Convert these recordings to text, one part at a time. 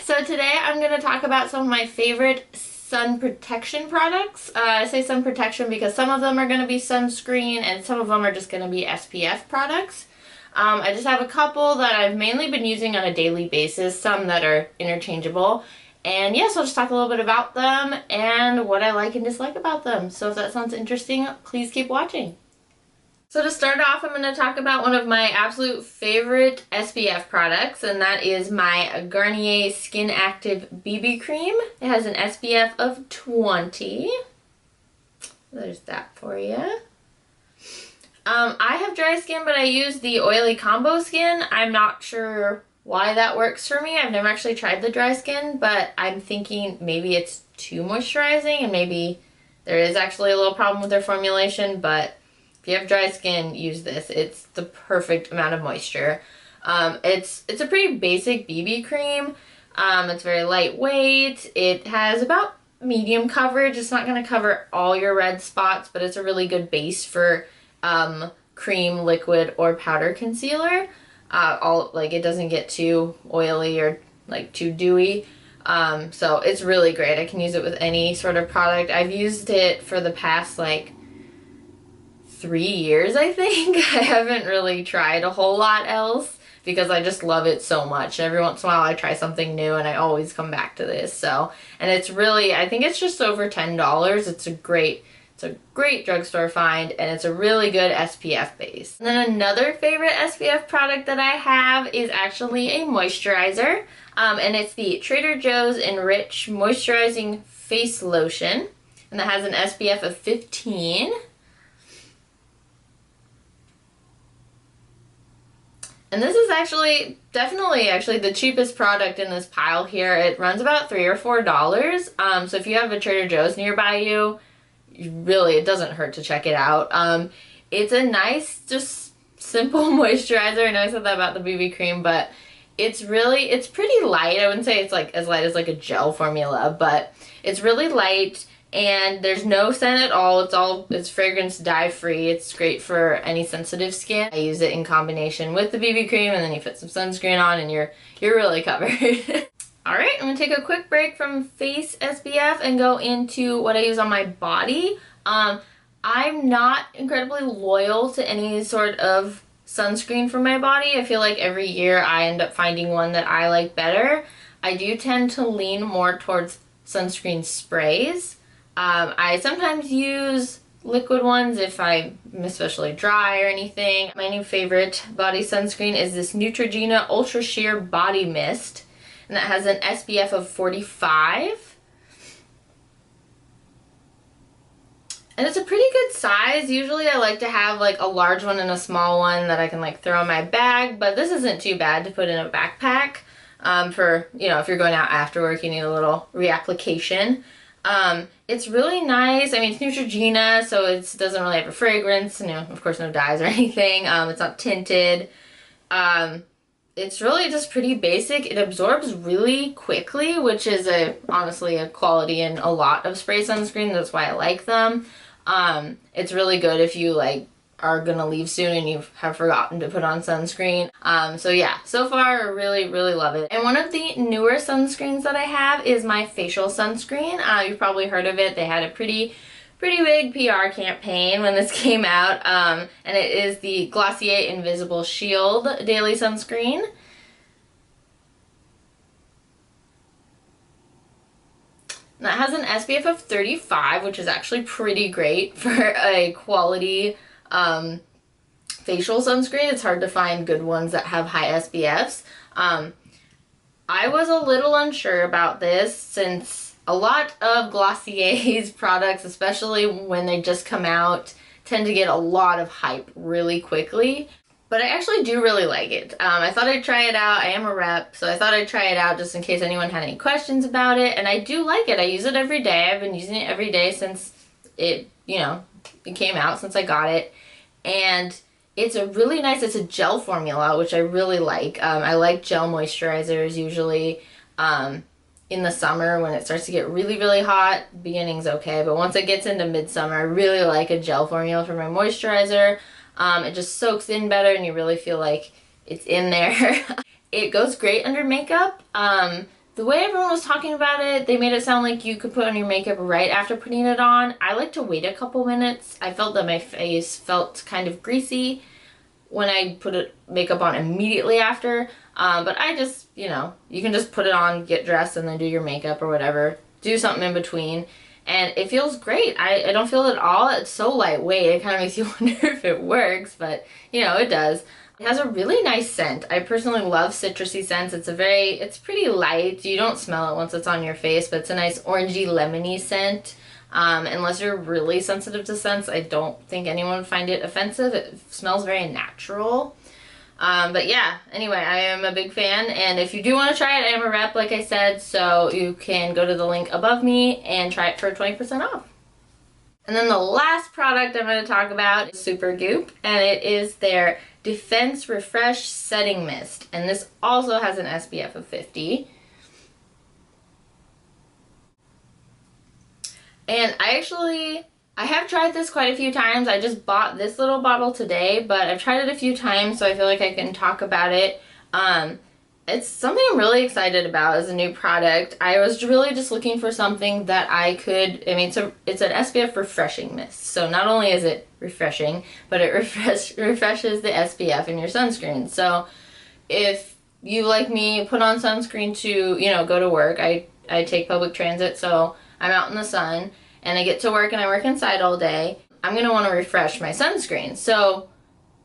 So today I'm going to talk about some of my favorite sun protection products. I say sun protection because some of them are going to be sunscreen and some of them are just going to be SPF products. I just have a couple that I've mainly been using on a daily basis, some that are interchangeable. And yes, I'll just talk a little bit about them and what I like and dislike about them. So if that sounds interesting, please keep watching. So to start off, I'm going to talk about one of my absolute favorite SPF products, and that is my Garnier Skin Active BB Cream. It has an SPF of 20. There's that for you. I have dry skin, but I use the oily combo skin. I'm not sure why that works for me. I've never actually tried the dry skin, but I'm thinking maybe it's too moisturizing and maybe there is actually a little problem with their formulation, but if you have dry skin, use this. It's the perfect amount of moisture. It's a pretty basic BB cream. It's very lightweight. It has about medium coverage. It's not going to cover all your red spots, but it's a really good base for cream, liquid, or powder concealer. It doesn't get too oily or like too dewy. So it's really great. I can use it with any sort of product. I've used it for the past 3 years, I think. I haven't really tried a whole lot else because I just love it so much. Every once in a while I try something new and I always come back to this. So, and it's really, I think it's just over $10. It's a great drugstore find, and it's a really good SPF base. And then another favorite SPF product that I have is actually a moisturizer, and it's the Trader Joe's Enrich Moisturizing Face Lotion, and that has an SPF of 15. And this is definitely the cheapest product in this pile here. It runs about $3 or $4. So if you have a Trader Joe's nearby you, it doesn't hurt to check it out. It's a nice, just simple moisturizer. I know I said that about the BB cream, but it's pretty light. I wouldn't say it's as light as a gel formula, but it's really light. And there's no scent at all. It's fragrance dye free. It's great for any sensitive skin. I use it in combination with the BB cream, and then you put some sunscreen on and you're really covered. Alright, I'm going to take a quick break from face SPF and go into what I use on my body. I'm not incredibly loyal to any sort of sunscreen for my body. I feel like every year I end up finding one that I like better. I do tend to lean more towards sunscreen sprays. I sometimes use liquid ones if I'm especially dry or anything. My new favorite body sunscreen is this Neutrogena Ultra Sheer Body Mist, and that has an SPF of 45. And it's a pretty good size. Usually I like to have a large one and a small one that I can throw in my bag, but this isn't too bad to put in a backpack for, if you're going out after work, you need a little reapplication. It's really nice. I mean, it's Neutrogena, so it doesn't really have a fragrance, of course no dyes or anything. It's not tinted. It's really just pretty basic. It absorbs really quickly, which is honestly a quality in a lot of spray sunscreen. That's why I like them. It's really good if you are gonna leave soon and you have forgotten to put on sunscreen. So yeah, so far I really love it. And one of the newer sunscreens that I have is my facial sunscreen. You've probably heard of it. They had a pretty big PR campaign when this came out, and it is the Glossier Invisible Shield Daily Sunscreen. And that has an SPF of 35, which is actually pretty great for a quality facial sunscreen. It's hard to find good ones that have high SPFs. I was a little unsure about this since a lot of Glossier's products, especially when they just come out, tend to get a lot of hype really quickly. But I actually do really like it. I thought I'd try it out. I am a rep, so I thought I'd try it out just in case anyone had any questions about it. And I do like it. I use it every day. I've been using it every day since it came out, since I got it. And it's it's a gel formula, which I really like. I like gel moisturizers usually in the summer when it starts to get really hot. Beginning's okay, but once it gets into midsummer, I really like a gel formula for my moisturizer. It just soaks in better and you really feel like it's in there. It goes great under makeup. the way everyone was talking about it, they made it sound like you could put on your makeup right after putting it on. I like to wait a couple minutes. I felt that my face felt kind of greasy when I put makeup on immediately after. But I just, you know, you can just put it on, get dressed, and then do your makeup or whatever. Do something in between. And it feels great. I don't feel it at all. It's so lightweight. It kind of makes you wonder if it works, but, you know, it does. It has a really nice scent. I personally love citrusy scents. It's pretty light. You don't smell it once it's on your face, but it's a nice orangey, lemony scent. Unless you're really sensitive to scents, I don't think anyone would find it offensive. It smells very natural. But yeah, anyway, I am a big fan, and if you do want to try it, I am a rep, like I said, so you can go to the link above me and try it for 20% off. And then the last product I'm going to talk about is Supergoop, and it is their Defense Refresh Setting Mist, and this also has an SPF of 50. And I have tried this quite a few times. I just bought this little bottle today, but I've tried it a few times, so I feel like I can talk about it. It's something I'm really excited about as a new product. I was really just looking for something that I could, I mean, it's an SPF refreshing mist. So not only is it refreshing, but it refreshes the SPF in your sunscreen. So if you, like me, put on sunscreen to, you know, go to work, I take public transit, so I'm out in the sun, and I get to work and I work inside all day, I'm going to want to refresh my sunscreen. So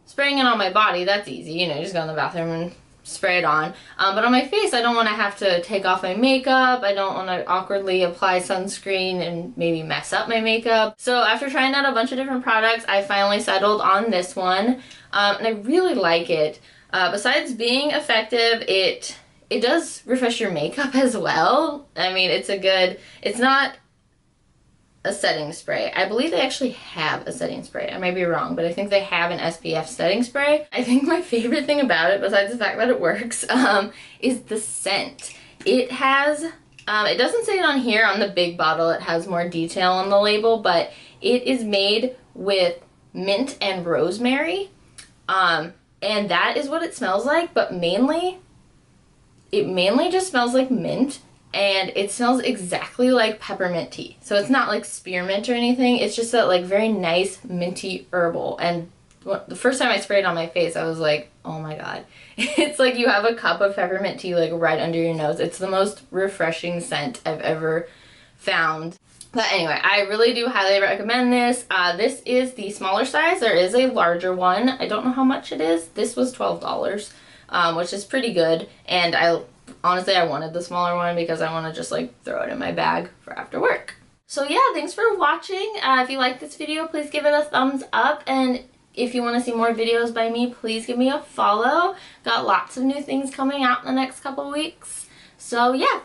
spraying it on my body, that's easy. You know, you just go in the bathroom and spray it on. But on my face, I don't want to have to take off my makeup. I don't want to awkwardly apply sunscreen and maybe mess up my makeup. So after trying out a bunch of different products, I finally settled on this one. And I really like it. Besides being effective, it does refresh your makeup as well. I mean, it's not a setting spray. I believe they actually have a setting spray. I might be wrong, but I think they have an SPF setting spray. I think my favorite thing about it, besides the fact that it works, is the scent. It has, it doesn't say it on here on the big bottle, it has more detail on the label, but it is made with mint and rosemary. And that is what it smells like, but it mainly just smells like mint. And it smells exactly like peppermint tea. So it's not like spearmint or anything. It's just that like very nice minty herbal. And the first time I sprayed it on my face, I was like, oh my god. It's like you have a cup of peppermint tea like right under your nose. It's the most refreshing scent I've ever found. But anyway, I really do highly recommend this. This is the smaller size. There is a larger one. I don't know how much it is. This was $12, which is pretty good. And honestly, I wanted the smaller one because I want to just like throw it in my bag for after work. So yeah, thanks for watching. If you like this video, please give it a thumbs up. And if you want to see more videos by me, please give me a follow. Got lots of new things coming out in the next couple weeks. So yeah.